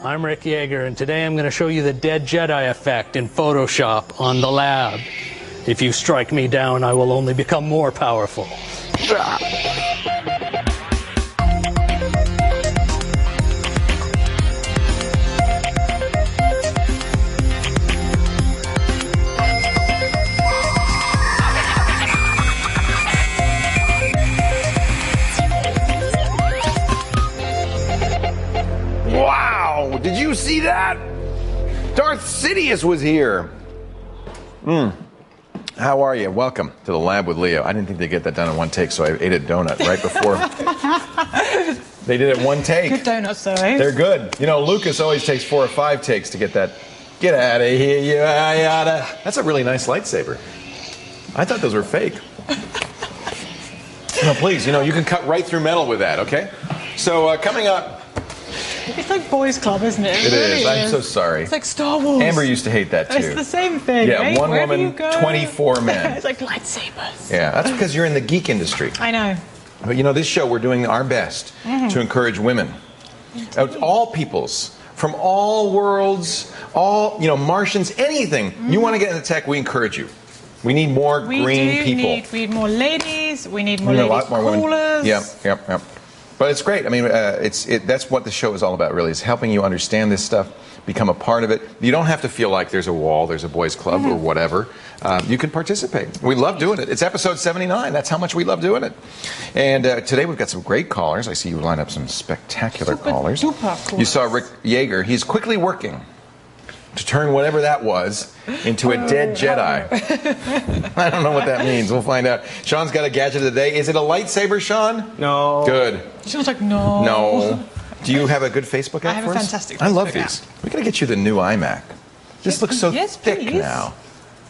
I'm Rick Yaeger, and today I'm going to show you the dead Jedi effect in Photoshop on the lab. If you strike me down, I will only become more powerful. Wow! Did you see that? Darth Sidious was here. How are you? Welcome to the lab with Leo. I didn't think they'd get that done in one take, so I ate a donut right before. They did it one take. Good donuts, though, eh? They're good. You know, Lucas always takes 4 or 5 takes to get that. Get out of here, you yada. That's a really nice lightsaber. I thought those were fake. No, please, you know, you can cut right through metal with that, okay? So, coming up. It's like Boys Club, isn't it? It really is. I'm so sorry. It's like Star Wars. Amber used to hate that, too. It's the same thing, yeah, right? one Wherever woman, you go. 24 men. It's like lightsabers. Yeah, that's because you're in the geek industry. I know. But you know, this show, we're doing our best to encourage women. All peoples, from all worlds, all, you know, Martians, anything. You want to get into tech, we encourage you. We need more green people. We need more ladies. We need more ladies callers. Yep. But it's great. I mean, that's what the show is all about, really, is helping you understand this stuff, become a part of it. You don't have to feel like there's a wall, there's a boys' club or whatever. You can participate. We love doing it. It's episode 79. That's how much we love doing it. And today we've got some great callers. I see you line up some spectacular callers. You saw Rick Yaeger. He's quickly working to turn whatever that was into a dead Jedi. I don't know what that means. We'll find out. Sean's got a gadget of the day. Is it a lightsaber, Sean? No. Good. Sean's like, no. No. Do you have a good Facebook app I have for a us? fantastic I love Facebook these. We're going to get you the new iMac. This looks so thick please. now.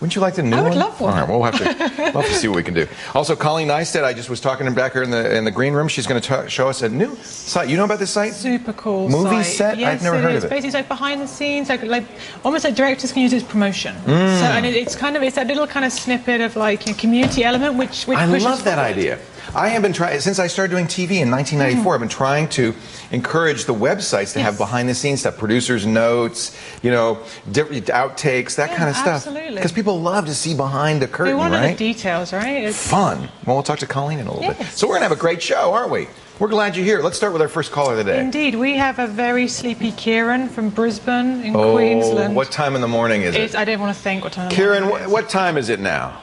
Wouldn't you like the new one? I would love one. All right, we'll have to see what we can do. Also, Colleen Nystedt, I just was talking to her back here in the green room. She's going to show us a new site. You know about this site? Super cool Movie site. set? Yes, I've never heard of it. Basically, it's like behind the scenes, like almost like directors can use it as promotion. So, and it's that little kind of snippet of like a community element, which I pushes love that forward. idea. I have been trying, since I started doing TV in 1994, I've been trying to encourage the websites to have behind-the-scenes stuff, producers' notes, you know, different outtakes, that kind of stuff. Absolutely. Because people love to see behind the curtain, They want to know right? the details, right? It's Fun. Well, we'll talk to Colleen in a little bit. So we're going to have a great show, aren't we? We're glad you're here. Let's start with our first caller of the day. Indeed. We have a very sleepy Keiran from Brisbane in Queensland. What time in the morning is it? I don't want to think what time. Keiran, what time is it now?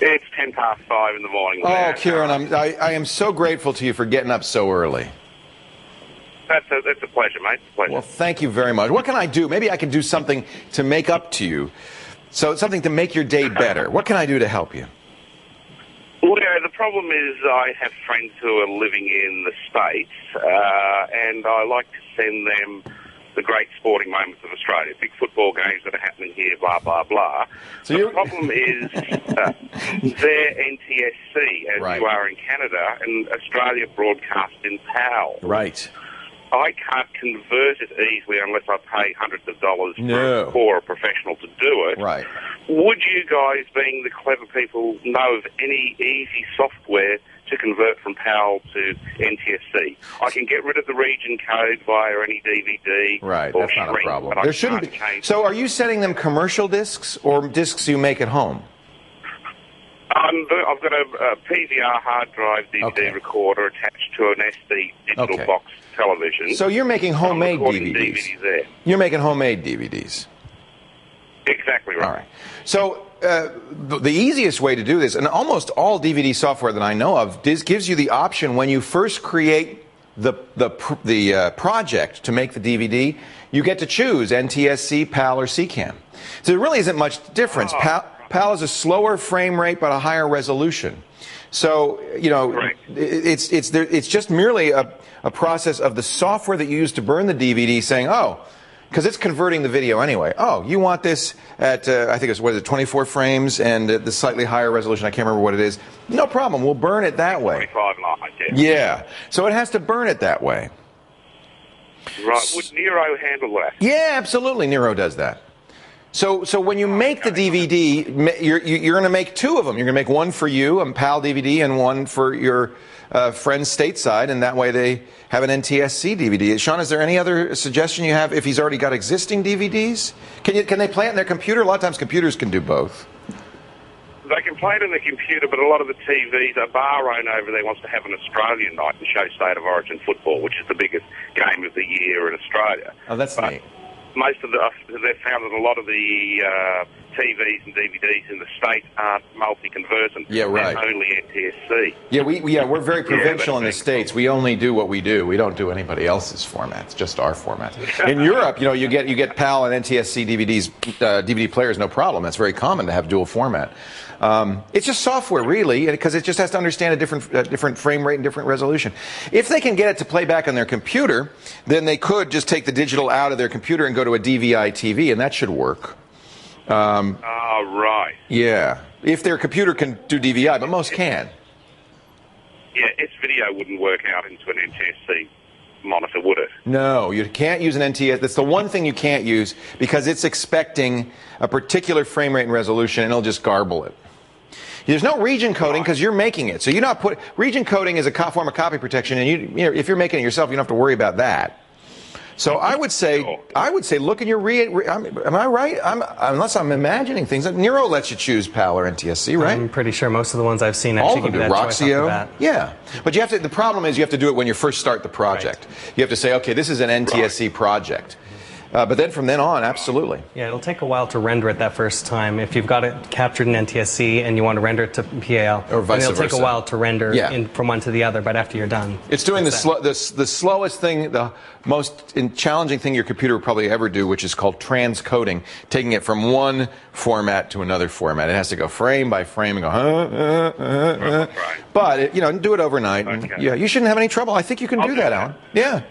It's 5:10 in the morning. Oh, Keiran, I am so grateful to you for getting up so early. That's a pleasure, mate. It's a pleasure. Well, thank you very much. What can I do? Maybe I can do something to make up to you. So something to make your day better. What can I do to help you? Well, yeah, the problem is I have friends who are living in the States, and I like to send them the great sporting moments of Australia, big football games that are happening here, blah, blah, blah. So the problem is they're NTSC, as you are in Canada, and Australia broadcasts in PAL. Right. I can't convert it easily unless I pay hundreds of dollars for a professional to do it. Right. Would you guys, being the clever people, know of any easy software to convert from PAL to NTSC? I can get rid of the region code via any DVD. Right, or that's not shrink, a problem. but There shouldn't be. So are you sending them commercial discs or discs you make at home? I've got a PVR hard drive DVD recorder attached to an SD digital box television. So you're making homemade DVDs there. You're making homemade DVDs. Exactly right. All right. So the easiest way to do this, and almost all DVD software that I know of, gives you the option when you first create the project to make the DVD, you get to choose NTSC, PAL, or CCAM. So there really isn't much difference. PAL is a slower frame rate but a higher resolution. So, you know, it's just merely a process of the software that you use to burn the DVD saying, oh, because it's converting the video anyway. Oh, you want this at, I think it's, 24 frames and at the slightly higher resolution. I can't remember what it is. No problem. We'll burn it that way. 25 lines, yeah. So it has to burn it that way. Right. Would Nero handle that? Yeah, absolutely. Nero does that. So when you make the DVD, you're going to make two of them. You're going to make one for you, a PAL DVD, and one for your friends stateside, and that way they have an NTSC DVD. Sean, is there any other suggestion you have if he's already got existing DVDs? Can they play it in their computer? A lot of times computers can do both. They can play it in the computer, but a lot of the TVs, a bar owner over there wants to have an Australian night and show State of Origin football, which is the biggest game of the year in Australia. Oh, that's neat. Most of they've found that a lot of the TVs and DVDs in the States aren't multi-conversion. Yeah, right. And only NTSC. Yeah, we're very provincial in the States. We only do what we do. We don't do anybody else's formats, just our formats. In Europe, you get PAL and NTSC DVDs, DVD players, no problem. That's very common to have dual format. It's just software, really, because it just has to understand a different frame rate and different resolution. If they can get it to play back on their computer, then they could just take the digital out of their computer and go to a DVI TV, and that should work. Right. Yeah, if their computer can do DVI, but most can. Yeah, its video wouldn't work out into an NTSC monitor, would it? No, you can't use an NTS. That's the one thing you can't use because it's expecting a particular frame rate and resolution, and it'll just garble it. There's no region coding because you're making it. So you're not region coding is a form of copy protection, and if you're making it yourself, you don't have to worry about that. So I would say look in your am I right? Unless I'm imagining things. Nero lets you choose PAL or NTSC, right? I'm pretty sure most of the ones I've seen actually give you that choice off the bat. Yeah, but the problem is you have to do it when you first start the project. Right. You have to say, okay, this is an NTSC project. But then from then on, absolutely. Yeah, it'll take a while to render it that first time. If you've got it captured in NTSC and you want to render it to PAL, or vice versa. It'll take a while to render from one to the other, but after you're done. It's doing the slowest thing, the most challenging thing your computer will probably ever do, which is called transcoding, taking it from one format to another format. It has to go frame by frame and go, But, do it overnight. Okay. And, you shouldn't have any trouble. I think you can do that, Alan. Yeah.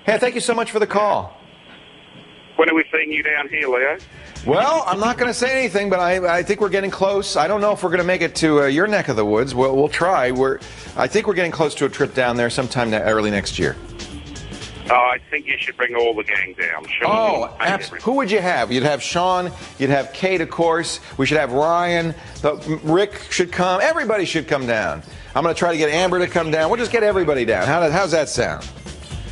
Hey, thank you so much for the call. When are we seeing you down here, Leo? Well, I'm not going to say anything, but I think we're getting close. I don't know if we're going to make it to your neck of the woods. We'll try. I think we're getting close to a trip down there sometime early next year. I think you should bring all the gang down. Sean, absolutely. Who would you have? You'd have Sean. You'd have Kate, of course. We should have Ryan. Rick should come. Everybody should come down. I'm going to try to get Amber to come down. We'll just get everybody down. How's that sound?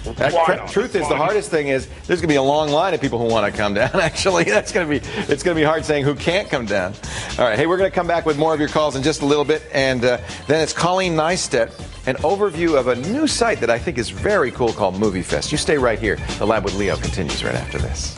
Truth is, the hardest thing is there's going to be a long line of people who want to come down. Actually, it's going to be hard saying who can't come down. All right, hey, we're going to come back with more of your calls in just a little bit, and then it's Colleen Nystedt, an overview of a new site that I think is very cool called Movie Fest. You stay right here. The Lab with Leo continues right after this.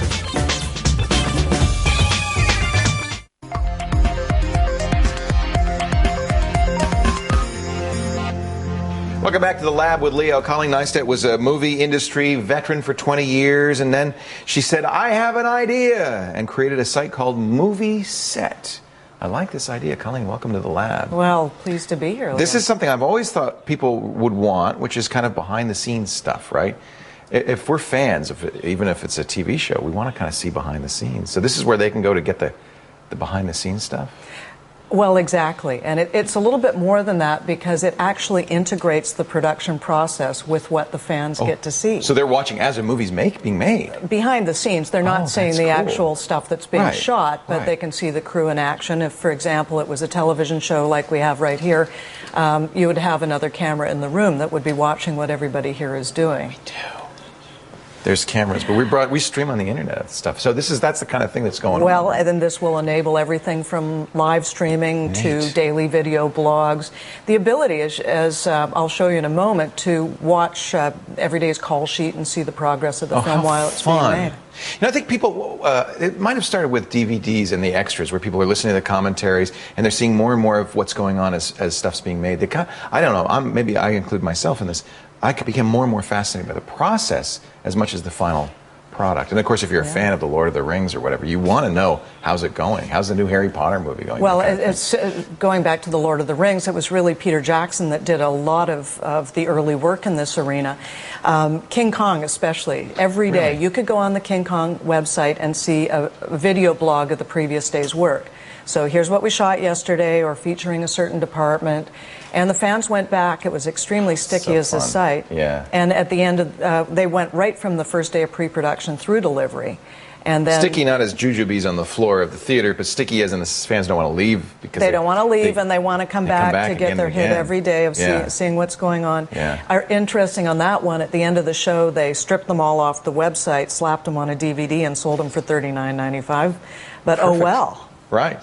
Welcome back to the Lab with Leo. Colleen Nystedt was a movie industry veteran for 20 years, and then she said, I have an idea, and created a site called Movie Set. I like this idea. Colleen, welcome to the Lab. Well, pleased to be here, Leo. This is something I've always thought people would want, which is kind of behind-the-scenes stuff, right? If we're fans of it, even if it's a TV show, we want to kind of see behind the scenes. So this is where they can go to get the behind-the-scenes stuff? Well, exactly. And it's a little bit more than that because it actually integrates the production process with what the fans get to see. So they're watching as a movie's being made? Behind the scenes. They're not seeing the actual stuff that's being shot, but they can see the crew in action. If, for example, it was a television show like we have right here, you would have another camera in the room that would be watching what everybody here is doing. We do. There's cameras, but we stream on the internet and stuff. So that's the kind of thing that's going on. Well, and then this will enable everything from live streaming to daily video blogs. The ability, as I'll show you in a moment, to watch every day's call sheet and see the progress of the film while it's being made. I think people, it might have started with DVDs and the extras where people are listening to the commentaries and they're seeing more and more of what's going on as stuff's being made. I don't know, maybe I include myself in this. I became more and more fascinated by the process as much as the final product. And of course, if you're a fan of The Lord of the Rings or whatever, you want to know, how's it going? How's the new Harry Potter movie going? Well, it's going back to The Lord of the Rings, it was really Peter Jackson that did a lot of the early work in this arena. King Kong especially. Every day you could go on the King Kong website and see a video blog of the previous day's work. So here's what we shot yesterday, or featuring a certain department. And the fans went back. It was extremely sticky as a site. Yeah. And at the end, they went right from the first day of pre-production through delivery. And then sticky not as jujubes on the floor of the theater, but sticky as in the fans don't want to leave because they don't want to leave and they want to come back to get their hit every day of seeing what's going on. Interesting on that one, at the end of the show, they stripped them all off the website, slapped them on a DVD, and sold them for $39.95. But oh well. Right.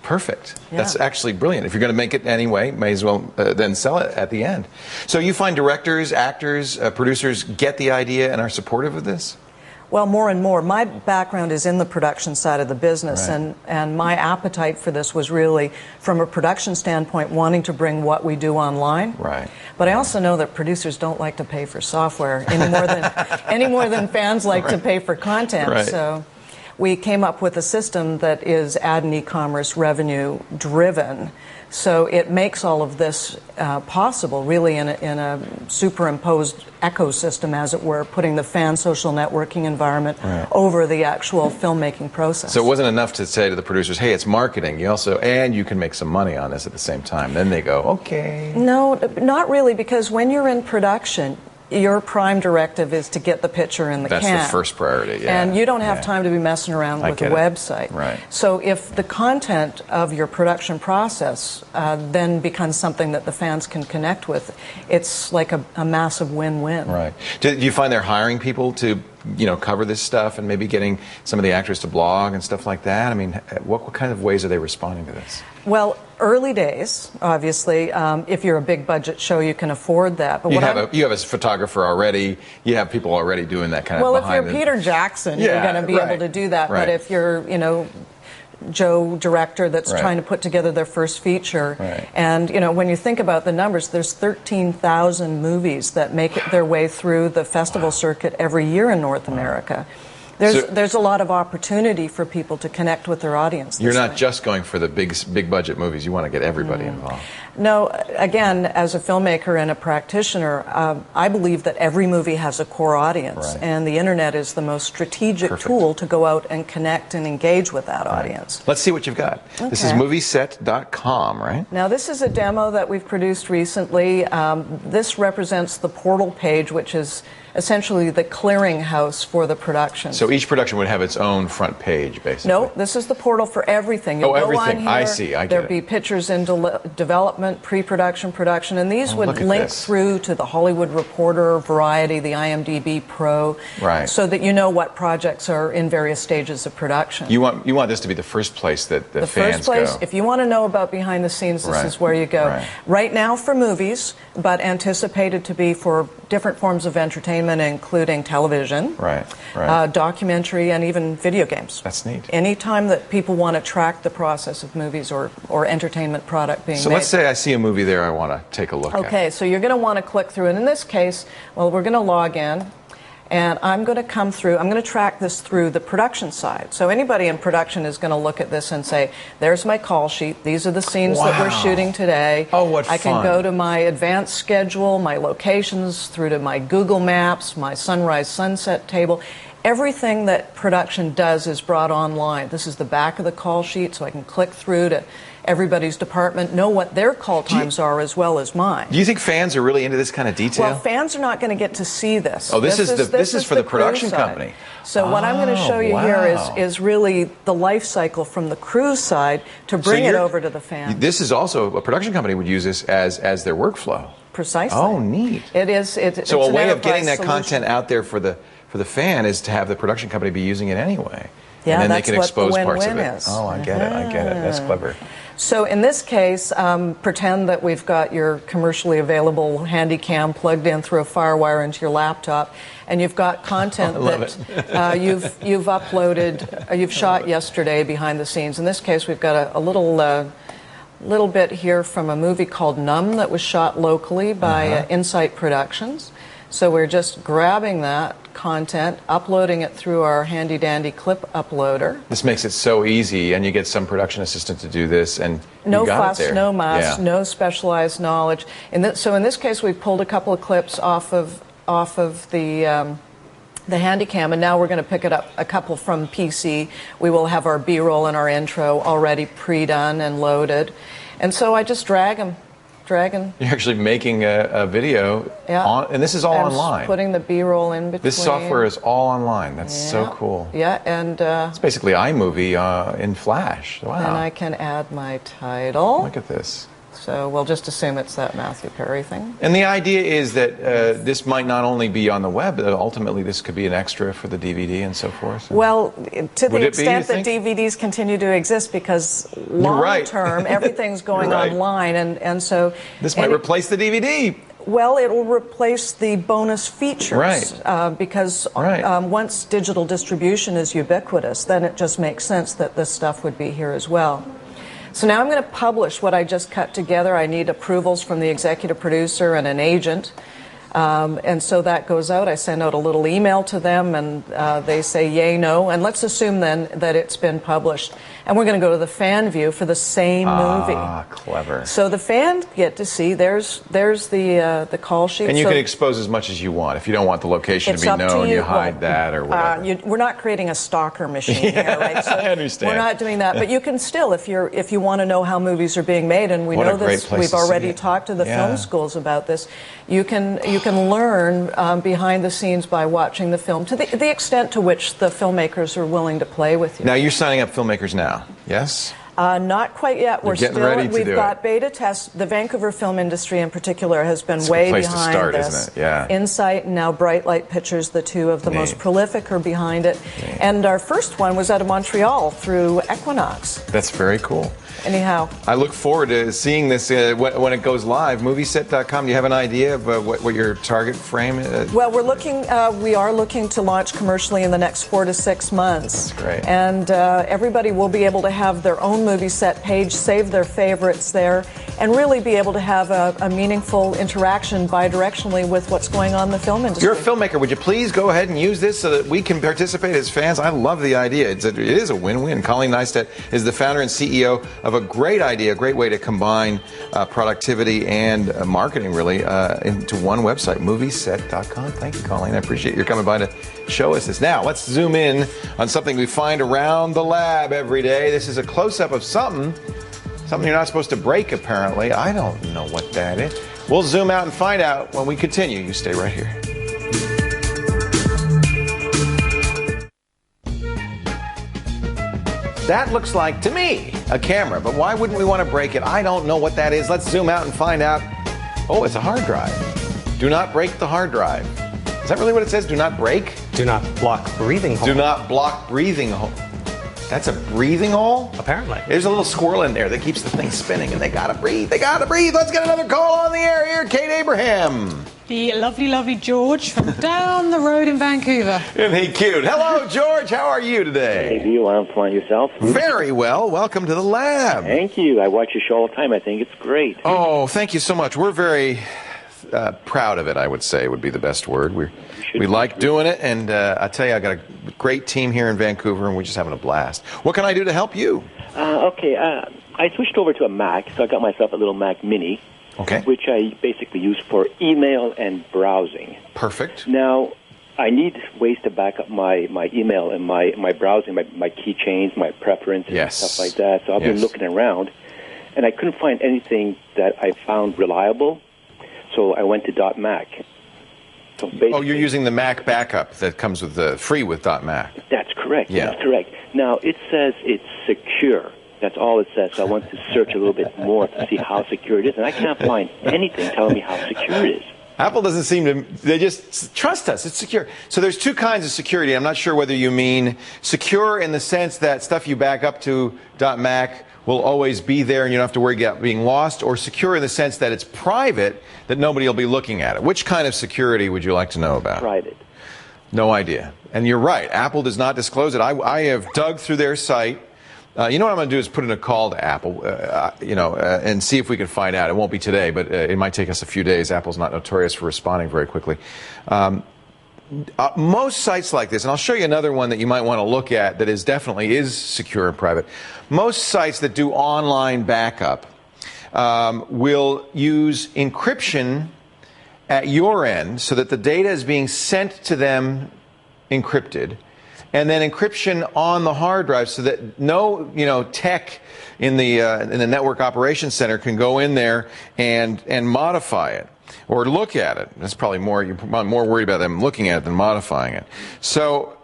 Perfect. That's actually brilliant. If you're going to make it anyway, may as well then sell it at the end. So you find directors, actors, producers get the idea and are supportive of this? Well, more and more. My background is in the production side of the business, and my appetite for this was really, from a production standpoint, wanting to bring what we do online. Right. But I also know that producers don't like to pay for software any more than fans like to pay for content. Right. So we came up with a system that is ad and e-commerce revenue driven. So it makes all of this possible, really, in a superimposed ecosystem, as it were, putting the fan social networking environment over the actual filmmaking process. So it wasn't enough to say to the producers, hey, it's marketing. And you can make some money on this at the same time. Then they go, okay. No, not really, because when you're in production, your prime directive is to get the picture in the can. That's the first priority, And you don't have time to be messing around with a website. Right. So if the content of your production process then becomes something that the fans can connect with, it's like a massive win-win. Right. Do you find they're hiring people to cover this stuff and maybe getting some of the actors to blog and stuff like that? I mean, what kind of ways are they responding to this? Well, early days, obviously. If you're a big budget show, you can afford that. But you have a photographer already. You have people already doing that kind of behind. Well, if you're Peter Jackson, you're going to be able to do that. Right. But if you're, Joe director that's trying to put together their first feature, and when you think about the numbers, there's 13,000 movies that make their way through the festival circuit every year in North America. There's a lot of opportunity for people to connect with their audience. You're not just going for the big budget movies. You want to get everybody involved. No, again, as a filmmaker and a practitioner, I believe that every movie has a core audience, and the internet is the most strategic tool to go out and connect and engage with that audience. Let's see what you've got. Okay. This is movieset.com, right? Now, this is a demo that we've produced recently. This represents the portal page, which is essentially the clearinghouse for the production. So each production would have its own front page, basically? No, this is the portal for everything. You'll everything. Go on here, I see. I get There'd be pictures in development, pre-production, production, and these would link through to the Hollywood Reporter, Variety, the IMDb Pro, so that you know what projects are in various stages of production. You want this to be the first place that the fans go. The first place, if you want to know about behind the scenes, this is where you go. Right now for movies, but anticipated to be for different forms of entertainment, including television, documentary, and even video games. That's neat. Anytime that people want to track the process of movies or entertainment product being made. So let's say I see a movie there I want to take a look at. Okay, so you're going to want to click through. And in this case, well, we're going to log in. And I'm going to come through, I'm going to track this through the production side. So anybody in production is going to look at this and say, there's my call sheet. These are the scenes that we're shooting today. Oh, what fun. I can go to my advanced schedule, my locations, through to my Google Maps, my sunrise sunset table. Everything that production does is brought online. This is the back of the call sheet, so I can click through to everybody's department, know what their call times are as well as mine. Do you think fans are really into this kind of detail? Well, fans are not going to get to see this. Oh, this is for the production company. So what I'm going to show you here is really the life cycle from the crew side to bring it over to the fans. This is also, a production company would use this as their workflow. Precisely. Oh, neat. It is. So a way of getting that content out there for the fan is to have the production company be using it anyway. Yeah, and then that's they can expose what the parts of win-win it. is. Oh, I get it. That's clever. So in this case, pretend that we've got your commercially available Handycam plugged in through a FireWire into your laptop, and you've got content that you've uploaded, you've shot yesterday behind the scenes. In this case, we've got a little bit here from a movie called Numb that was shot locally by Insight Productions. So we're just grabbing that content, uploading it through our handy-dandy clip uploader. This makes it so easy, and you get some production assistant to do this, and no you got fuss, it there. no muss, no specialized knowledge. So in this case, we've pulled a couple of clips off of the Handycam, and now we're going to pick it up a couple from PC. We will have our B-roll and our intro already pre-done and loaded. And so I just drag them dragging. You're actually making a video, and this is all online. Putting the B-roll in between. This software is all online. That's so cool. Yeah, and it's basically iMovie in Flash. Wow. And I can add my title. Look at this. So we'll just assume it's that Matthew Perry thing. And the idea is that this might not only be on the web, but ultimately this could be an extra for the DVD and so forth. Well, to the extent that DVDs continue to exist, because long term everything's going online, and so this might replace the DVD. Well, it will replace the bonus features, because once digital distribution is ubiquitous, then it just makes sense that this stuff would be here as well. So now I'm going to publish what I just cut together. I need approvals from the executive producer and an agent. And so that goes out. I send out a little email to them, and they say yay, no. And let's assume then that it's been published. And we're going to go to the fan view for the same movie. Ah, clever. So the fans get to see, there's the call sheet. And you can expose as much as you want. If you don't want the location to be known, you hide that or whatever. We're not creating a stalker machine here, right? So I understand. We're not doing that. But you can still, if you want to know how movies are being made, and we know this, we've already talked to the film schools about this, you can learn behind the scenes by watching the film to the extent to which the filmmakers are willing to play with you. Now you're signing up filmmakers now, yes? Not quite yet. We're getting ready to do it. We've got beta tests. The Vancouver film industry in particular has been way behind this. It's a good place to start, isn't it? Yeah. Insight and now Bright Light Pictures, the two of the most prolific, are behind it. And our first one was out of Montreal through Equinox. That's very cool. Anyhow, I look forward to seeing this when it goes live. Movieset.com. Do you have an idea of what your target frame is? Well, we are looking to launch commercially in the next 4 to 6 months. That's great. And everybody will be able to have their own Movieset page, save their favorites there, and really be able to have a meaningful interaction bidirectionally with what's going on in the film industry. You're a filmmaker. Would you please go ahead and use this so that we can participate as fans? I love the idea. It is a win-win. Colleen Nystedt is the founder and CEO of a great idea, a great way to combine productivity and marketing, really, into one website, Movieset.com. Thank you, Colleen. I appreciate you coming by to show us this. Now, let's zoom in on something we find around the lab every day. This is a close-up of something you're not supposed to break, apparently. I don't know what that is. We'll zoom out and find out when we continue. You stay right here. That looks like, to me, a camera, but why wouldn't we want to break it? I don't know what that is. Let's zoom out and find out. Oh, it's a hard drive. Do not break the hard drive. Is that really what it says? Do not break? Do not block breathing hole. Do not block breathing hole. That's a breathing hole? Apparently. There's a little squirrel in there that keeps the thing spinning, and they gotta breathe. They gotta breathe. Let's get another call on the air here. Kate Abraham. The lovely, lovely George from down the road in Vancouver. Isn't he cute? Hello, George. How are you today? Hey, you. I'm fine. Yourself? Very well. Welcome to the lab. Thank you. I watch your show all the time. I think it's great. Oh, thank you so much. We're very proud of it, I would say, would be the best word. We like doing it, and I tell you, I got a great team here in Vancouver, and we're just having a blast. What can I do to help you? Okay, I switched over to a Mac, so I got myself a little Mac Mini, which I basically use for email and browsing. Perfect. Now, I need ways to back up my email and my browsing, my keychains, my preferences, and stuff like that. So I've been looking around, and I couldn't find anything that I found reliable. So I went to .Mac. So you're using the Mac backup that comes with free with .Mac. That's correct. Yeah. That's correct. Now, it says it's secure. That's all it says. So I want to search a little bit more to see how secure it is. And I can't find anything telling me how secure it is. Apple doesn't seem to, they just trust us. It's secure. So there's two kinds of security. I'm not sure whether you mean secure in the sense that stuff you back up to .Mac will always be there and you don't have to worry about being lost, or secure in the sense that it's private, that nobody will be looking at it. Which kind of security would you like to know about? Private. No idea. And you're right. Apple does not disclose it. I have dug through their site. You know what I'm going to do is put in a call to Apple, and see if we can find out. It won't be today, but it might take us a few days. Apple's not notorious for responding very quickly. Most sites like this, and I'll show you another one that you might want to look at that definitely is secure and private. Most sites that do online backup will use encryption at your end so that the data is being sent to them encrypted, and then encryption on the hard drive, so that no tech in the network operations center can go in there and modify it or look at it. That's probably you're more worried about them looking at it than modifying it. So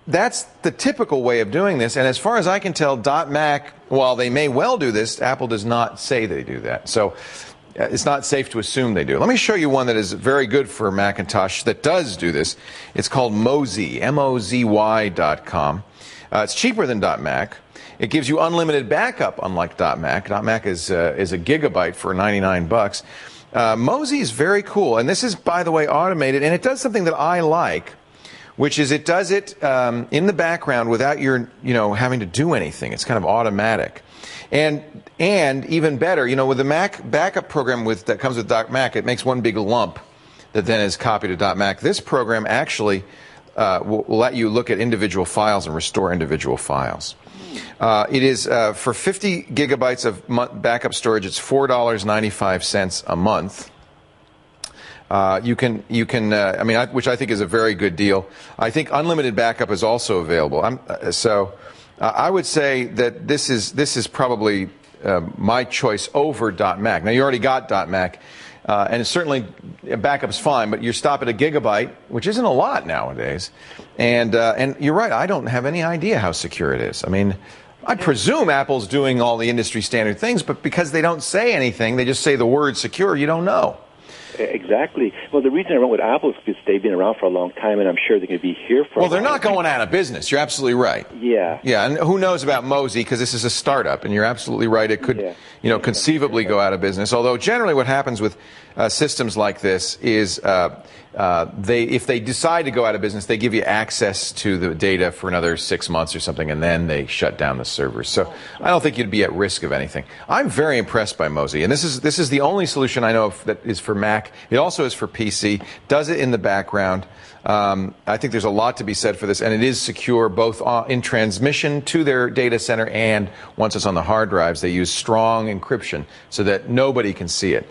that's the typical way of doing this. And as far as I can tell, .Mac, while they may well do this, Apple does not say they do that. So it's not safe to assume they do. Let me show you one that is very good for Macintosh that does do this. It's called Mozy, MOZY.com. It's cheaper than .Mac. It gives you unlimited backup, unlike .Mac. .Mac is a gigabyte for $99. Mozy is very cool, and this is, by the way, automated, and it does something that I like, which is it does it in the background without your having to do anything. It's kind of automatic. And even better, with the Mac backup program that comes with .Mac, it makes one big lump that then is copied to .Mac. This program actually will let you look at individual files and restore individual files. It is for 50 gigabytes of backup storage. It's $4.95 a month. Which I think is a very good deal. I think unlimited backup is also available. I would say that this is probably my choice over .Mac. Now you already got .Mac, and certainly backup's fine, but you stop at a gigabyte, which isn't a lot nowadays. And you're right. I don't have any idea how secure it is. I mean, I presume Apple's doing all the industry standard things, but because they don't say anything, they just say the word secure, you don't know. Exactly. Well, the reason I went with Apple is because they've been around for a long time, and I'm sure they're going to be here for a while. Well, they're not going out of business. You're absolutely right. Yeah. Yeah, and who knows about Mozy, because this is a startup, and you're absolutely right. It could, conceivably go out of business. Although generally what happens with systems like this is if they decide to go out of business, they give you access to the data for another 6 months or something, and then they shut down the servers. So I don't think you'd be at risk of anything. I'm very impressed by Mozy, and this is the only solution I know of that is for Mac. It also is for PC. Does it in the background. I think there's a lot to be said for this, and it is secure both in transmission to their data center, and once it's on the hard drives, they use strong encryption so that nobody can see it.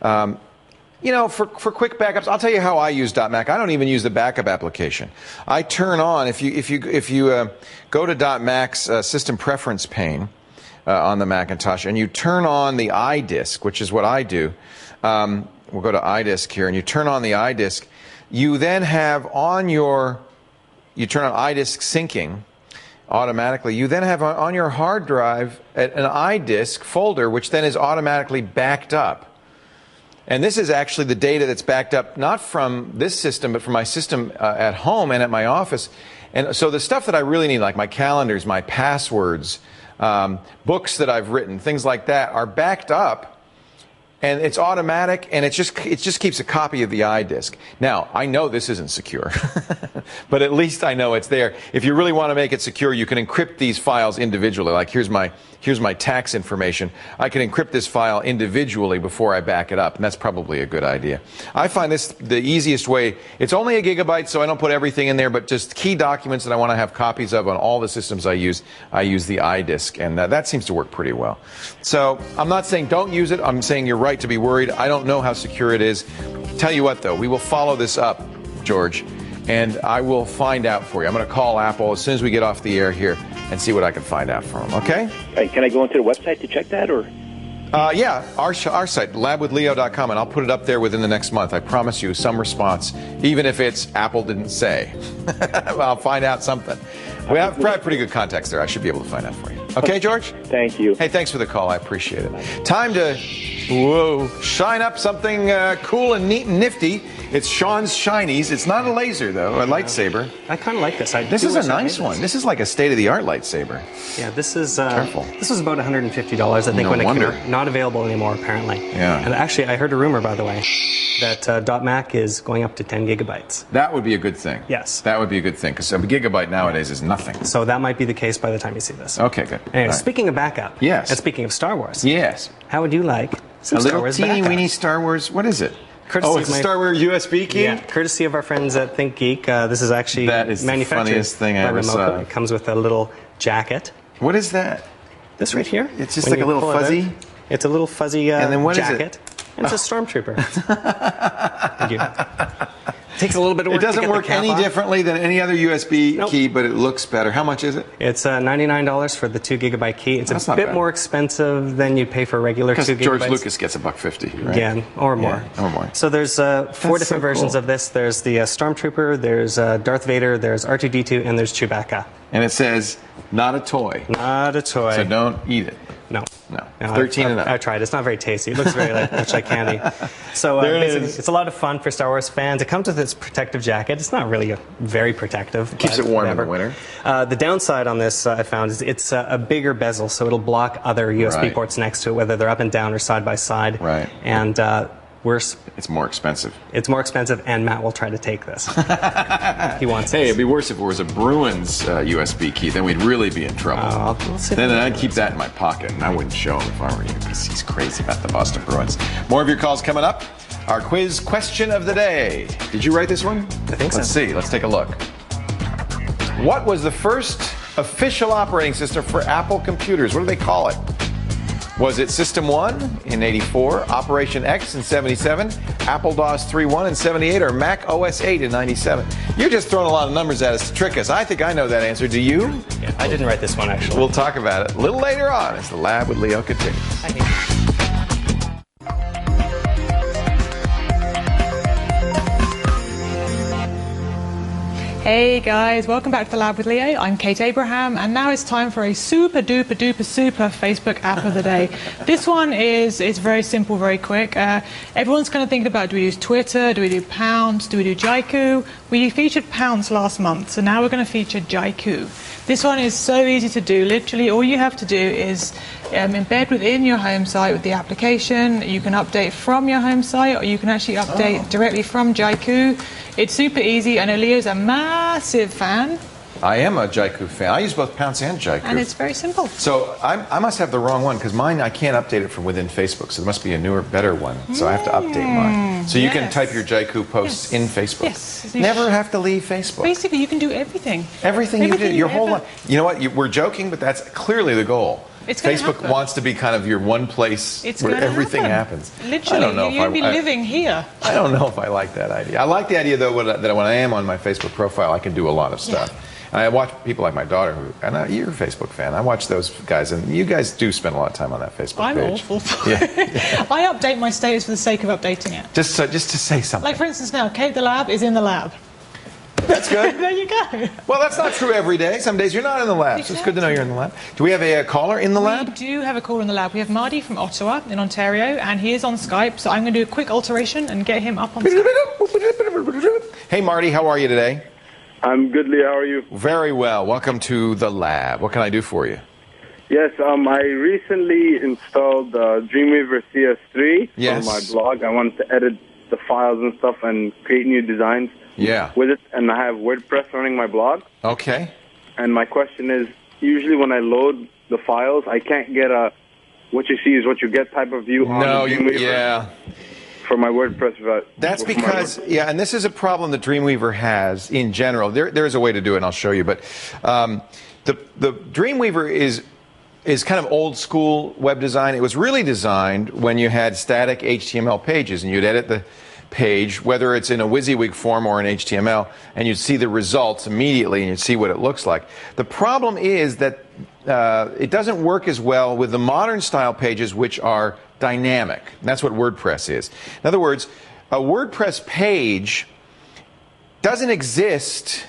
For quick backups, I'll tell you how I use .Mac. I don't even use the backup application. I turn on, if you go to .Mac's system preference pane on the Macintosh, and you turn on the iDisk, which is what I do. We'll go to iDisk here, and you turn on the iDisk. You then have you turn on iDisk syncing automatically. You then have on your hard drive an iDisk folder, which then is automatically backed up. And this is actually the data that's backed up not from this system, but from my system at home and at my office. And so the stuff that I really need, like my calendars, my passwords, books that I've written, things like that, are backed up. And it's automatic, and it just keeps a copy of the iDisk. Now, I know this isn't secure, but at least I know it's there. If you really want to make it secure, you can encrypt these files individually. Like here's my tax information. I can encrypt this file individually before I back it up, and that's probably a good idea. I find this the easiest way. It's only a gigabyte, so I don't put everything in there, but just key documents that I want to have copies of on all the systems I use the iDisk, and that seems to work pretty well. So I'm not saying don't use it. I'm saying you're right to be worried. I don't know how secure it is. Tell you what, though, we will follow this up, George, and I will find out for you. I'm going to call Apple as soon as we get off the air here and see what I can find out from them, okay? Can I go into the website to check that, or? Yeah, our site, labwithleo.com, and I'll put it up there within the next month. I promise you some response, even if it's Apple didn't say. I'll find out something. We have pretty good contacts there. I should be able to find out for you. Okay, George? Thank you. Hey, thanks for the call. I appreciate it. Time to shine up something cool and neat and nifty. It's Sean's Shinies. It's not a laser, though, a lightsaber. I kind of like this. This is a nice one. This is like a state-of-the-art lightsaber. Yeah, this is careful. This was about $150, I think, when it came out. Not available anymore, apparently. Yeah. And actually, I heard a rumor, by the way, that .Mac is going up to 10 gigabytes. That would be a good thing. Yes. That would be a good thing, because a gigabyte nowadays is nothing. So that might be the case by the time you see this. Okay, good. Anyway, speaking of backup. Yes. And speaking of Star Wars. Yes. How would you like some a Star little Wars teeny backup? weeny Star Wars? What is it? Courtesy it's a Star Wars USB key? Yeah, courtesy of our friends at ThinkGeek. This is actually manufactured the funniest thing I ever saw. It comes with a little jacket. What is that? This right here. It's just like a little fuzzy? It's a little fuzzy and then what jacket. Is it? And it's a stormtrooper. Thank you. takes a little bit of work. It doesn't work any differently than any other USB key, but it looks better. How much is it? It's $99 for the 2 gigabyte key. It's a bit more expensive than you'd pay for a regular 2 gigabytes. Because George Lucas gets $1.50, right? Yeah, or more. Yeah, or more. So there's 4 different versions of this. There's the Stormtrooper, there's Darth Vader, there's R2-D2, and there's Chewbacca. And it says, not a toy. Not a toy. So don't eat it. No. 13 and up. I tried. It's not very tasty. It looks very much like candy. So basically, it's a lot of fun for Star Wars fans. It comes with this protective jacket. It's not really very protective. Keeps it warm in the winter. The downside on this, I found, is it's a bigger bezel, so it'll block other USB ports next to it, whether they're up and down or side by side. Right. And worse, it's more expensive. It's more expensive, and Matt will try to take this. He wants it. Hey, it'd be worse if it was a Bruins USB key. Then we'd really be in trouble. Then I'd keep that in my pocket, and I wouldn't show him if I were you, because he's crazy about the Boston Bruins. More of your calls coming up. Our quiz question of the day. Did you write this one? I think so. Let's see. Let's take a look. What was the first official operating system for Apple computers? What do they call it? Was it System 1 in 84, Operation X in 77, Apple DOS 3.1 in 78, or Mac OS 8 in 97? You're just throwing a lot of numbers at us to trick us. I think I know that answer. Do you? Yeah, I didn't write this one, actually. We'll talk about it a little later on as the Lab with Leo continues. Hey guys, welcome back to the Lab with Leo. I'm Kate Abraham, and now it's time for a super duper duper super Facebook app of the day. This one is very simple, very quick. Everyone's kind of thinking about, do we use Twitter, do we do Pounds, do we do Jaiku? We featured Pounds last month, so now we're going to feature Jaiku. This one is so easy to do. Literally, all you have to do is embed within your home site with the application. You can update from your home site, or you can actually update directly from Jaiku. It's super easy. I know Leo's a massive fan. I am a Jaiku fan. I use both Pounce and Jaiku. And it's very simple. So I must have the wrong one, because mine, I can't update it from within Facebook, so there must be a newer, better one. So I have to update mine. So you can type your Jaiku posts in Facebook. Yes. Never have to leave Facebook. Basically, you can do everything. Everything you do, your whole life. You know what? We're joking, but that's clearly the goal. Facebook wants to be kind of your one place where everything happens. Literally, I don't know you'll be living here. I don't know if I like that idea. I like the idea, though, that when I am on my Facebook profile, I can do a lot of stuff. I watch people like my daughter, and you're a Facebook fan. I watch those guys, and you guys do spend a lot of time on that Facebook page. I'm awful for it. I update my status for the sake of updating it. Just to say something. Like, for instance, now, Kate the Lab is in the lab. That's good. There you go. Well, that's not true every day. Some days you're not in the lab, so it's good to know you're in the lab. Do we have a caller in the lab? We do have a caller in the lab. We have Marty from Ottawa in Ontario, and he is on Skype, so I'm going to do a quick alteration and get him up on Skype. Hey, Marty, how are you today? I'm good, Lee. How are you? Very well. Welcome to the lab. What can I do for you? Yes, I recently installed Dreamweaver CS3 Yes. for my blog. I wanted to edit the files and stuff and create new designs with it, and I have WordPress running my blog. Okay. And my question is, usually when I load the files, I can't get a what you see is what you get type of view on Dreamweaver. For my WordPress. That's because, and this is a problem that Dreamweaver has in general. There is a way to do it, and I'll show you. But the Dreamweaver is kind of old school web design. It was really designed when you had static HTML pages, and you'd edit the page, whether it's in a WYSIWYG form or in HTML, and you'd see the results immediately, and you'd see what it looks like. The problem is that it doesn't work as well with the modern style pages, which are dynamic. That's what WordPress is. In other words, a WordPress page doesn't exist,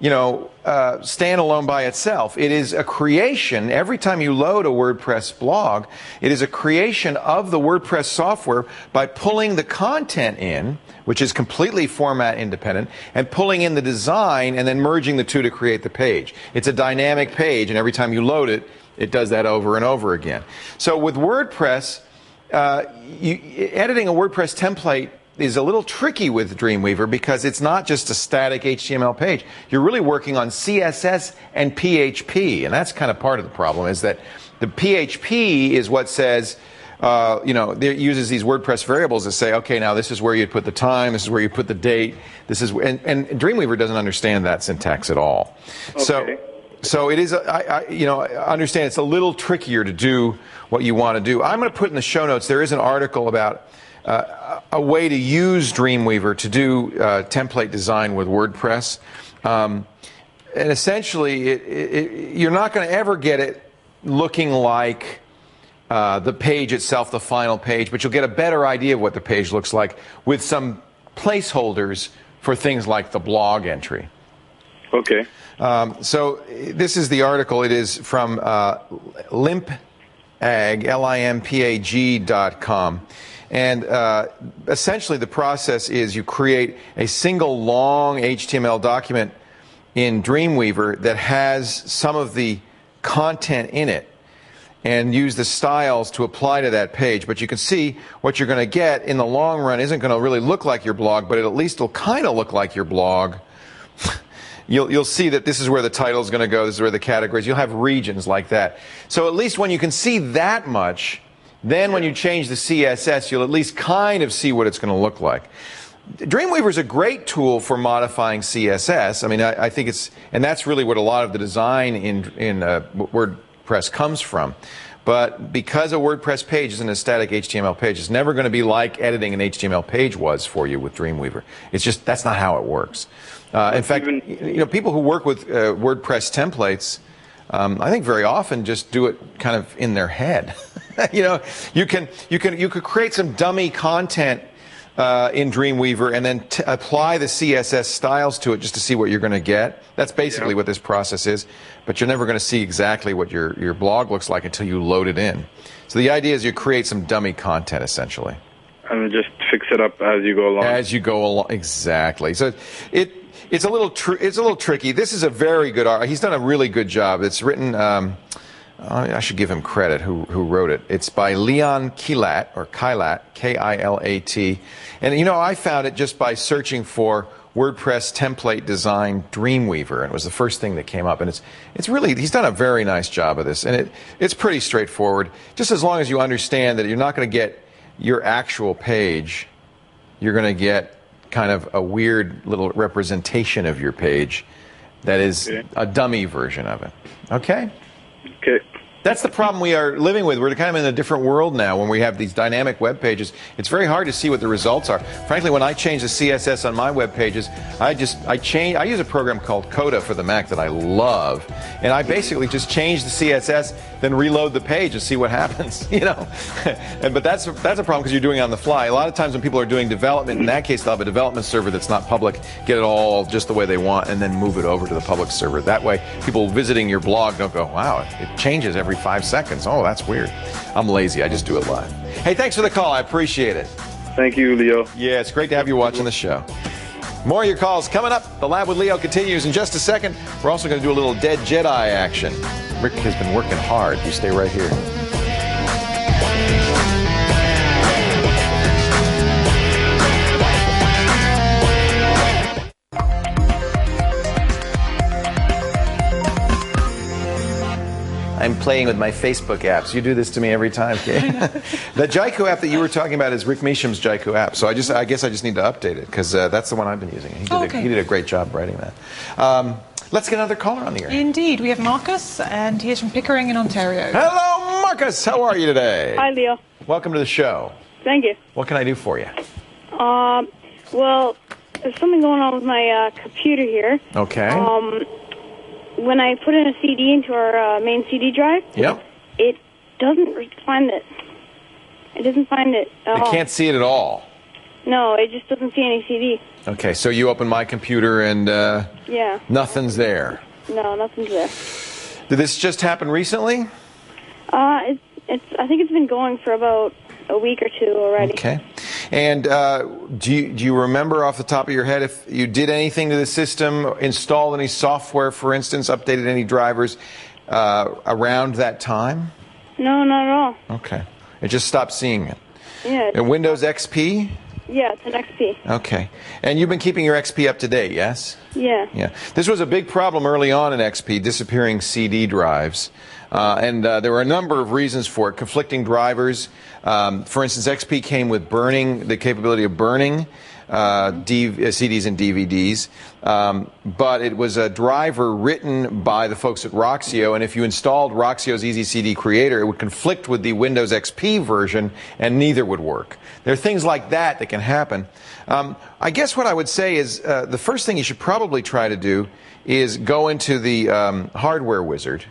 standalone by itself. It is a creation. Every time you load a WordPress blog, it is a creation of the WordPress software by pulling the content in, which is completely format independent, and pulling in the design and then merging the two to create the page. It's a dynamic page, and every time you load it, it does that over and over again. So with WordPress, editing a WordPress template is a little tricky with Dreamweaver because it's not just a static HTML page. You're really working on CSS and PHP, and that's kind of part of the problem, is that the PHP is what says, it uses these WordPress variables to say, okay, now this is where you'd put the time, this is where you put the date, this is, and Dreamweaver doesn't understand that syntax at all. Okay. So it is, I understand it's a little trickier to do what you want to do. I'm going to put in the show notes, there is an article about a way to use Dreamweaver to do template design with WordPress. And essentially, you're not going to ever get it looking like the page itself, the final page, but you'll get a better idea of what the page looks like with some placeholders for things like the blog entry. Okay. So this is the article. It is from limpag, limpag.com. And essentially the process is you create a single long HTML document in Dreamweaver that has some of the content in it and use the styles to apply to that page. But you can see what you're going to get in the long run isn't going to really look like your blog, but it at least will kind of look like your blog. You'll see that this is where the title is going to go, this is where the categories, you'll have regions like that. So at least when you can see that much, then when you change the CSS, you'll at least kind of see what it's going to look like. Dreamweaver is a great tool for modifying CSS. I mean, I think it's, and that's really what a lot of the design in WordPress comes from. But because a WordPress page isn't a static HTML page, it's never going to be like editing an HTML page was for you with Dreamweaver. It's just, that's not how it works. In fact, people who work with WordPress templates, I think very often just do it kind of in their head. You could create some dummy content in Dreamweaver and then apply the CSS styles to it just to see what you're going to get. That's basically what this process is. But you're never going to see exactly what your blog looks like until you load it in. So the idea is you create some dummy content essentially. And just fix it up as you go along. As you go along, exactly. So it's a little tricky. This is a very good art. He's done a really good job. It's written. I should give him credit. Who wrote it? It's by Leon Kilat or Kilat, K-I-L-A-T. And I found it just by searching for WordPress template design Dreamweaver, and it was the first thing that came up. And it's really, he's done a very nice job of this, and it's pretty straightforward. Just as long as you understand that you're not going to get your actual page, you're going to get kind of a weird little representation of your page that is a dummy version of it. Okay? Okay. That's the problem we are living with. We're kind of in a different world now when we have these dynamic web pages. It's very hard to see what the results are. Frankly, when I change the CSS on my web pages, I use a program called Coda for the Mac that I love, and I basically just change the CSS, then reload the page and see what happens, But that's a problem because you're doing it on the fly. A lot of times when people are doing development, in that case, they'll have a development server that's not public, get it all just the way they want, and then move it over to the public server. That way, people visiting your blog don't go, wow, it changes every 5 seconds. Oh, that's weird. I'm lazy. I just do it live. Hey, thanks for the call. I appreciate it. Thank you, Leo. Yeah, it's great to have you watching the show. More of your calls coming up. The Lab with Leo continues in just a second. We're also going to do a little Dead Jedi action. Rick has been working hard. You stay right here. I'm playing with my Facebook apps. You do this to me every time, Kay. The Jaiku app that you were talking about is Rick Meacham's Jaiku app. So I guess I just need to update it because that's the one I've been using. He did a great job writing that. Let's get another caller on the air. Indeed. We have Marcus, and he is from Pickering in Ontario. Hello, Marcus. How are you today? Hi, Leo. Welcome to the show. Thank you. What can I do for you? Well, there's something going on with my computer here. Okay. When I put in a CD into our main CD drive, it doesn't find it. It doesn't find it at all. It can't see it at all? No, it just doesn't see any CD. Okay, so you open my computer and nothing's there. No, nothing's there. Did this just happen recently? I think it's been going for about a week or two already. Okay. And do you remember off the top of your head if you did anything to the system, installed any software, for instance, updated any drivers around that time? No, not at all. Okay. It just stopped seeing it. Yeah. And Windows XP? Yeah, it's an XP. Okay. And you've been keeping your XP up to date, yes? Yeah. Yeah. This was a big problem early on in XP, disappearing CD drives. And there were a number of reasons for it. Conflicting drivers. For instance, XP came with burning, the capability of burning CDs and DVDs, but it was a driver written by the folks at Roxio, and if you installed Roxio's Easy CD Creator, it would conflict with the Windows XP version, and neither would work. There are things like that can happen. I guess what I would say is the first thing you should probably try to do is go into the hardware wizard.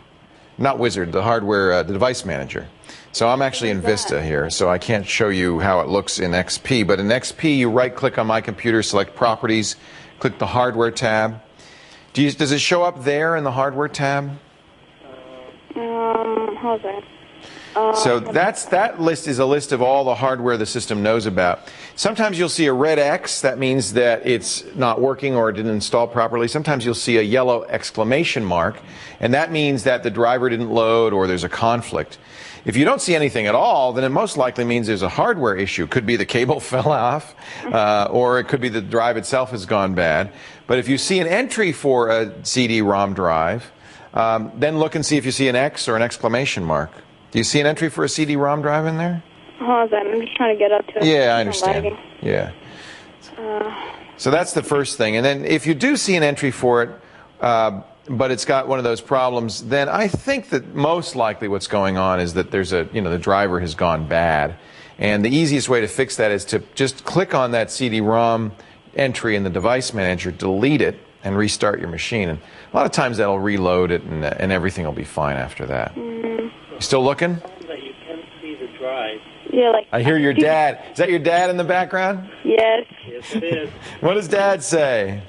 Not wizard, the hardware, the device manager. So I'm actually in Vista here, so I can't show you how it looks in XP. But in XP, you right-click on My Computer, select Properties, click the Hardware tab. Does it show up there in the Hardware tab? How's that? So that list is a list of all the hardware the system knows about. Sometimes you'll see a red X. That means that it's not working or it didn't install properly. Sometimes you'll see a yellow exclamation mark, and that means that the driver didn't load or there's a conflict. If you don't see anything at all, then it most likely means there's a hardware issue. Could be the cable fell off, or it could be the drive itself has gone bad. But if you see an entry for a CD-ROM drive, then look and see if you see an X or an exclamation mark. Do you see an entry for a CD-ROM drive in there? Hold on, I'm just trying to get up to it. Yeah, I understand. Yeah. So that's the first thing. And then if you do see an entry for it, but it's got one of those problems, then I think that most likely what's going on is that there's the driver has gone bad. And the easiest way to fix that is to just click on that CD-ROM entry in the device manager, delete it, and restart your machine. And a lot of times that'll reload it, and everything will be fine after that. You still looking? That you can see the drive. Yeah, I hear your dad. Is that your dad in the background? Yes. Yes, it is. What does Dad say?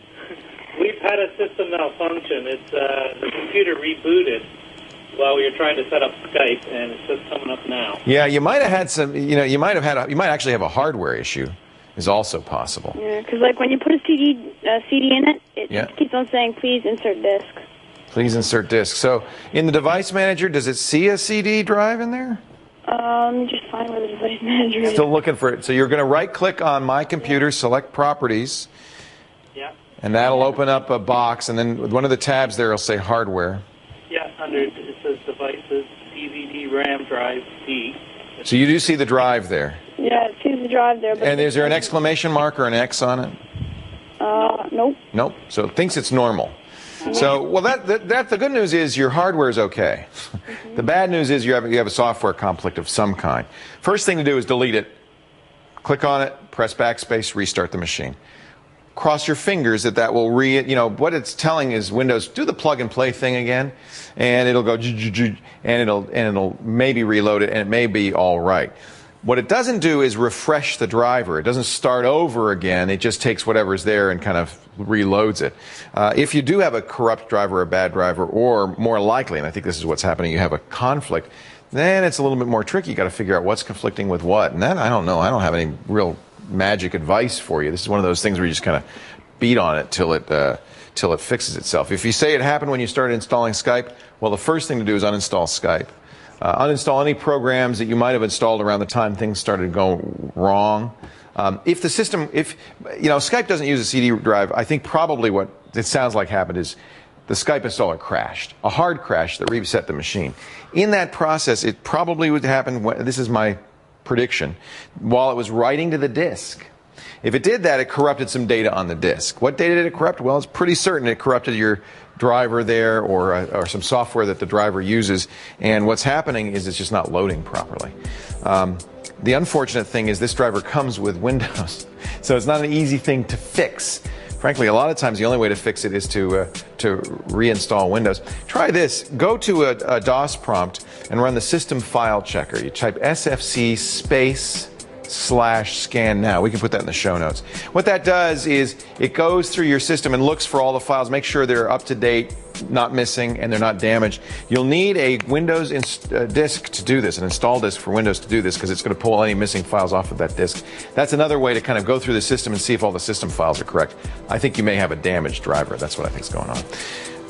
We've had a system malfunction. It's the computer rebooted while we were trying to set up Skype, and it's just coming up now. Yeah, you might have had some. You might actually have a hardware issue. Is also possible. Yeah, because like when you put a CD in it, it just keeps on saying, "Please insert disk." Please insert disk. So in the device manager, does it see a CD drive in there? Let me just find where the device manager is. Still looking for it. So you're going to right-click on My Computer, select Properties. Yeah. And that'll open up a box, and then one of the tabs there will say Hardware. Yeah, under it says Devices, DVD, RAM drive, D. So you do see the drive there. Yeah, it sees the drive there. But and is there an exclamation mark or an X on it? Nope. Nope. So it thinks it's normal. So, well, the good news is your hardware is okay. The bad news is you have a software conflict of some kind. First thing to do is delete it. Click on it, press backspace, restart the machine. Cross your fingers that will what it's telling is Windows, do the plug and play thing again, and it'll go, and it'll maybe reload it, and it may be all right. What it doesn't do is refresh the driver. It doesn't start over again. It just takes whatever's there and kind of reloads it. If you do have a corrupt driver, a bad driver, or more likely, and I think this is what's happening, you have a conflict, then it's a little bit more tricky. You've got to figure out what's conflicting with what. And that, I don't know. I don't have any real magic advice for you. This is one of those things where you just kind of beat on it till it fixes itself. If you say it happened when you started installing Skype, well, the first thing to do is uninstall Skype. Uninstall any programs that you might have installed around the time things started going wrong. If Skype doesn't use a CD drive, I think probably what it sounds like happened is the Skype installer crashed, a hard crash that reset the machine. In that process, it probably would happen, this is my prediction, while it was writing to the disk. If it did that, it corrupted some data on the disk. What data did it corrupt? Well, it's pretty certain it corrupted your driver there or some software that the driver uses. And what's happening is it's just not loading properly. The unfortunate thing is this driver comes with Windows, so it's not an easy thing to fix. Frankly, a lot of times the only way to fix it is to reinstall Windows. Try this. Go to a DOS prompt and run the system file checker. You type sfc /scan now. We can put that in the show notes. What that does is it goes through your system and looks for all the files, make sure they're up to date, not missing, and they're not damaged. You'll need a Windows disk to do this, an install disk for Windows to do this, because it's going to pull any missing files off of that disk. That's another way to kind of go through the system and see if all the system files are correct. I think you may have a damaged driver. That's what I think is going on.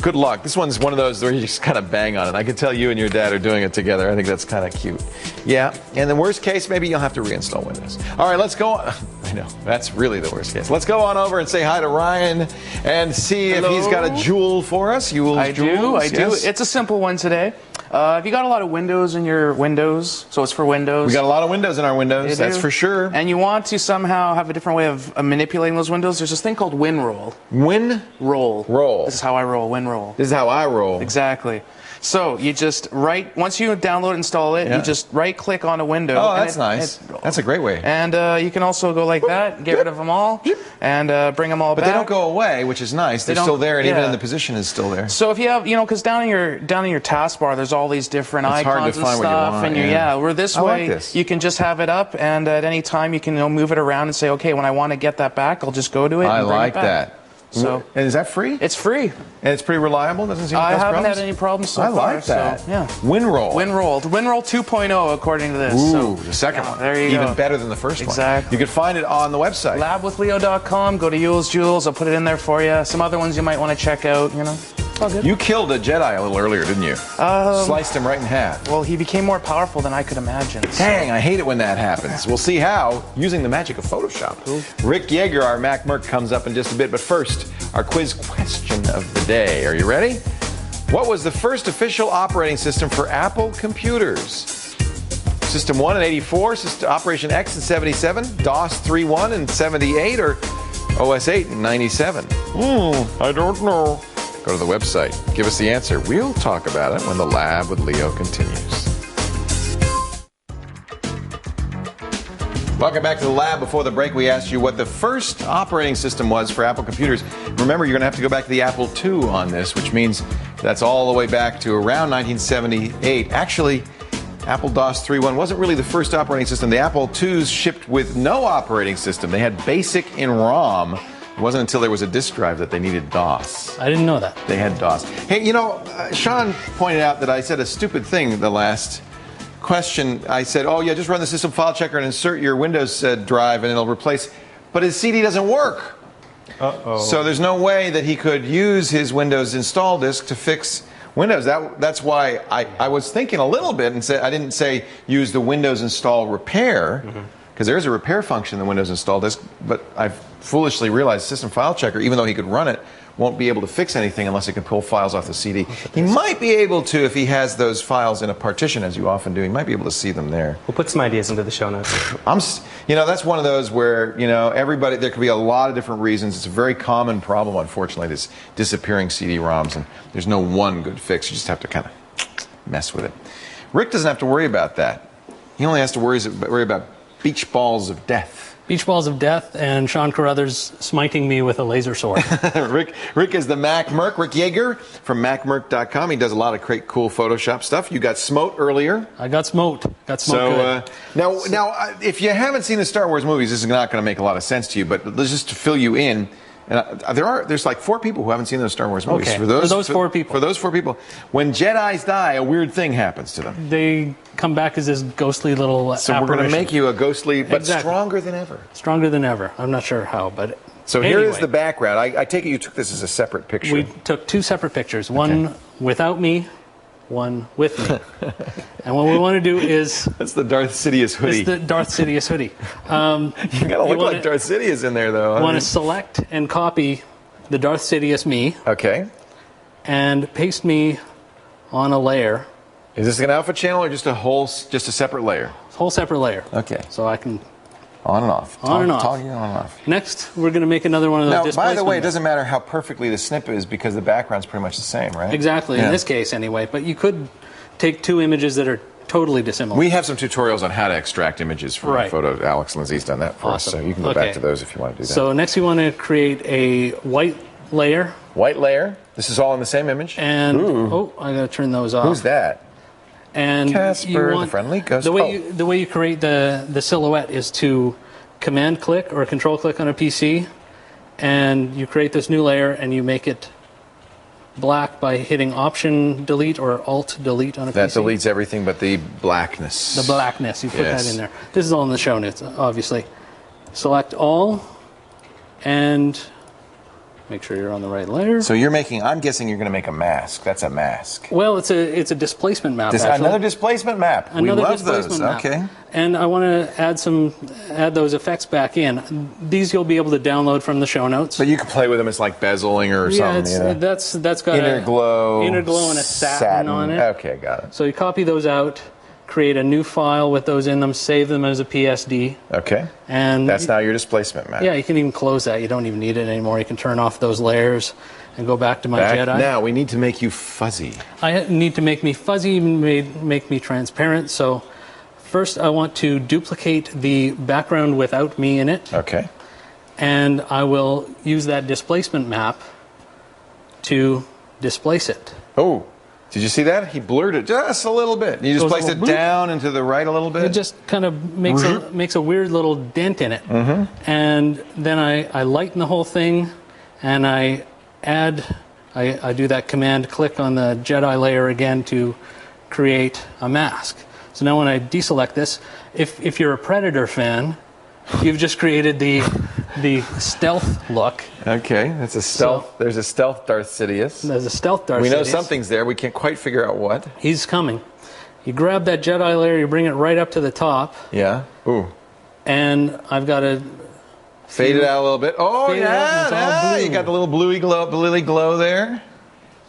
Good luck. This one's one of those where you just kind of bang on it. I can tell you and your dad are doing it together. I think that's kind of cute. Yeah, and the worst case, maybe you'll have to reinstall Windows. All right, let's go on. I know, that's really the worst case. Let's go on over and say hi to Ryan and see if he's got a jewel for us. I do. It's a simple one today. Have you got a lot of windows in your Windows? So it's for Windows. We got a lot of windows in our Windows, that's for sure. And you want to somehow have a different way of manipulating those windows? There's this thing called WinRoll. WinRoll. Roll. This is how I roll, WinRoll. This is how I roll. Exactly. So you just once you download and install it, you just right-click on a window. Oh, that's nice. That's a great way. And you can also go like that, get rid of them all, and bring them all back. But they don't go away, which is nice. They're still there, and even in the position is still there. So if you have, because down in your taskbar, there's all these different icons and stuff, and where this way you can just have it up, and at any time you can move it around and say, okay, when I want to get that back, I'll just go to it. I like that. So, and is that free? It's free. And it's pretty reliable? Doesn't seem to cause haven't problems? had any problems so far. I like that. So, yeah. WinRoll. WinRoll 2.0 according to this. Ooh, the second one. There you go. Even better than the first one. Exactly. You can find it on the website. Labwithleo.com. Go to Yewell's Jewels. I'll put it in there for you. Some other ones you might want to check out, All good. You killed a Jedi a little earlier, didn't you? Sliced him right in half. Well, he became more powerful than I could imagine. Dang, I hate it when that happens. We'll see how using the magic of Photoshop. Rick Yaeger, our Mac Merc, comes up in just a bit. But first, our quiz question of the day. Are you ready? What was the first official operating system for Apple computers? System 1 in 84, Operation X in 77, DOS 3.1 in 78, or OS 8 in 97? I don't know. Go to the website. Give us the answer. We'll talk about it when the Lab with Leo continues. Welcome back to the Lab. Before the break, we asked you what the first operating system was for Apple computers. Remember, you're going to have to go back to the Apple II on this, which means that's all the way back to around 1978. Actually, Apple DOS 3.1 wasn't really the first operating system. The Apple IIs shipped with no operating system. They had BASIC in ROM. It wasn't until there was a disk drive that they needed DOS. I didn't know that. They had DOS. Hey, Sean pointed out that I said a stupid thing the last question. I said, oh, yeah, just run the system file checker and insert your Windows drive and it'll replace. But his CD doesn't work. Uh-oh. So there's no way that he could use his Windows install disk to fix Windows. That's why I was thinking a little bit and said I didn't say use the Windows install repair, because there is a repair function in the Windows install disk, but I've foolishly realized system file checker, even though he could run it, won't be able to fix anything unless he can pull files off the CD. He might be able to if he has those files in a partition, as you often do. He might be able to see them there. We'll put some ideas into the show notes. That's one of those where, everybody, there could be a lot of different reasons. It's a very common problem, unfortunately, this disappearing CD-ROMs, and there's no one good fix. You just have to kind of mess with it. Rick doesn't have to worry about that. He only has to worry about beach balls of death. Beach balls of death and Sean Carruthers smiting me with a laser sword. Rick is the Mac Merc. Rick Yaeger from MacMerc.com. He does a lot of great, cool Photoshop stuff. You got Smote earlier. I got Smote. Good. Now, if you haven't seen the Star Wars movies, this is not going to make a lot of sense to you. But just to fill you in, and there's like 4 people who haven't seen those Star Wars movies. Okay. For those 4 people, when Jedis die, a weird thing happens to them. They come back as this ghostly little So apparition. we're going to make you a ghostly, but stronger than ever. Stronger than ever. I'm not sure how, but so here is the background. I take it you took this as a separate picture. We took 2 separate pictures. One without me, one with me. And what we want to do is... That's the Darth Sidious hoodie. It's the Darth Sidious hoodie. You got to look like Darth Sidious in there, though. You want to select and copy the Darth Sidious me. Okay. And paste me on a layer. Is this an alpha channel or just a separate layer? Whole separate layer. Okay. So I can... On and off. On and off. Talking on and off. Next, we're going to make another one of those. Now, by the way, it doesn't matter how perfectly the snip is because the background's pretty much the same, right? Exactly, in this case anyway. But you could take 2 images that are totally dissimilar. We have some tutorials on how to extract images from a photo. Alex Lindsay's done that for us, so you can go back to those if you want to do that. So next we want to create a white layer. White layer. This is all in the same image? And, I got to turn those off. Who's that? And Casper, the friendly ghost. The way you create the silhouette is to command click or control click on a PC, and you create this new layer and you make it black by hitting Option Delete or Alt Delete on a PC. That deletes everything but the blackness. The blackness. You put that in there. This is all in the show notes, obviously. Select all, and Make sure you're on the right layer. So you're making, I'm guessing you're going to make a mask. That's a mask. Well, it's a displacement map. Another displacement map. We love those. Map. Okay. And I want to add those effects back in. These you'll be able to download from the show notes. But you can play with them. It's like bezeling or something. Yeah, that's got inner glow and a satin on it. Okay, got it. So you copy those out, create a new file with those in them, save them as a PSD. Okay. And that's now your displacement map. Yeah, you can even close that. You don't even need it anymore. You can turn off those layers and go back to my Jedi. Now we need to make you fuzzy. I need to make me fuzzy, make me transparent. So first I want to duplicate the background without me in it. Okay. And I will use that displacement map to displace it. Oh. Did you see that? He blurred it just a little bit. You just placed it down and to the right a little bit? It just kind of makes a weird little dent in it. Mm-hmm. And then I lighten the whole thing, and I do that command click on the Jedi layer again to create a mask. So now when I deselect this, if you're a Predator fan, you've just created the stealth look. Okay, that's a stealth. So, there's a stealth Darth Sidious. There's a stealth Darth Sidious. We know something's there. We can't quite figure out what. He's coming. You grab that Jedi layer, you bring it right up to the top. Yeah. Ooh. And I've got to fade it out a little bit. Oh yeah, you got the little bluey glow there.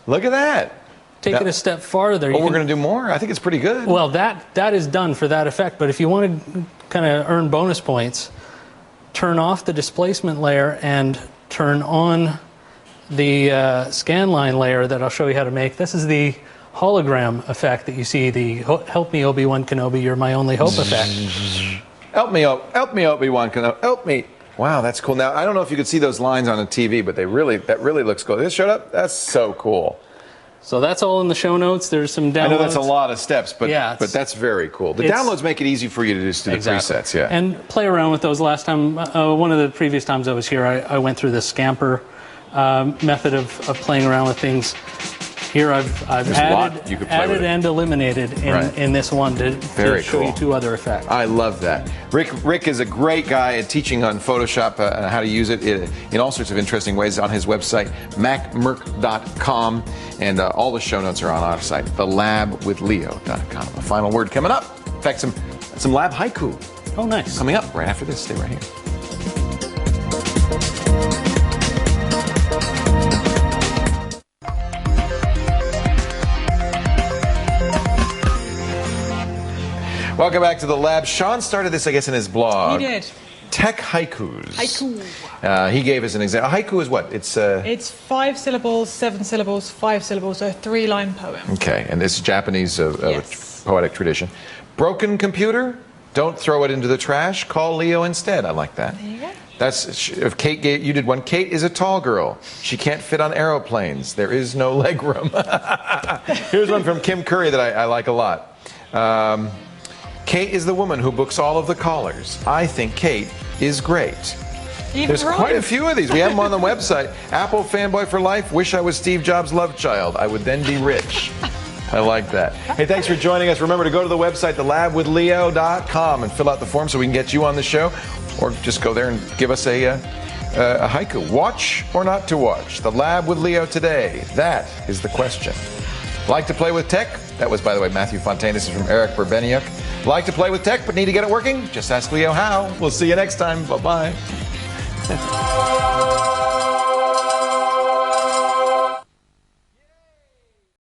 Look at that. Take it a step farther. We're going to do more? I think it's pretty good. Well, that is done for that effect. But if you want to kind of earn bonus points, turn off the displacement layer and turn on the scan line layer that I'll show you how to make. This is the hologram effect that you see, the help me Obi-Wan Kenobi, you're my only hope effect. Help me Obi-Wan Kenobi, help me. Wow, that's cool. Now, I don't know if you could see those lines on the TV, but that really looks cool. This showed up? That's so cool. So that's all in the show notes. There's some downloads. I know that's a lot of steps, but that's very cool. The downloads make it easy for you to just do the presets, yeah. And play around with those. Last time, one of the previous times I was here, I went through the scamper method of playing around with things. Here I've added and eliminated in this one to show you two other effects. I love that. Rick is a great guy at teaching on Photoshop and how to use it in all sorts of interesting ways on his website, macmerc.com, and all the show notes are on our site, thelabwithleo.com. A final word coming up. In fact, some lab haiku. Oh, nice. Coming up right after this. Stay right here. Welcome back to the lab. Sean started this, I guess, in his blog. He did. Tech haikus. Haiku. He gave us an example. A haiku is what? It's 5 syllables, 7 syllables, 5 syllables, so a 3-line poem. Okay, and this is Japanese poetic tradition. Broken computer? Don't throw it into the trash. Call Leo instead. I like that. There you go. That's if Kate you did one. Kate is a tall girl. She can't fit on aeroplanes. There is no leg room. Here's one from Kim Curry that I like a lot. Kate is the woman who books all of the callers. I think Kate is great. There's quite a few of these. We have them on the website. Apple fanboy for life. Wish I was Steve Jobs' love child. I would then be rich. I like that. Hey, thanks for joining us. Remember to go to the website, thelabwithleo.com, and fill out the form so we can get you on the show. Or just go there and give us a haiku. Watch or not to watch? The Lab with Leo today. That is the question. Like to play with tech? That was, by the way, Matthew Fontaine. This is from Eric Burbeniuk. Like to play with tech but need to get it working? Just ask Leo how. We'll see you next time. Bye-bye.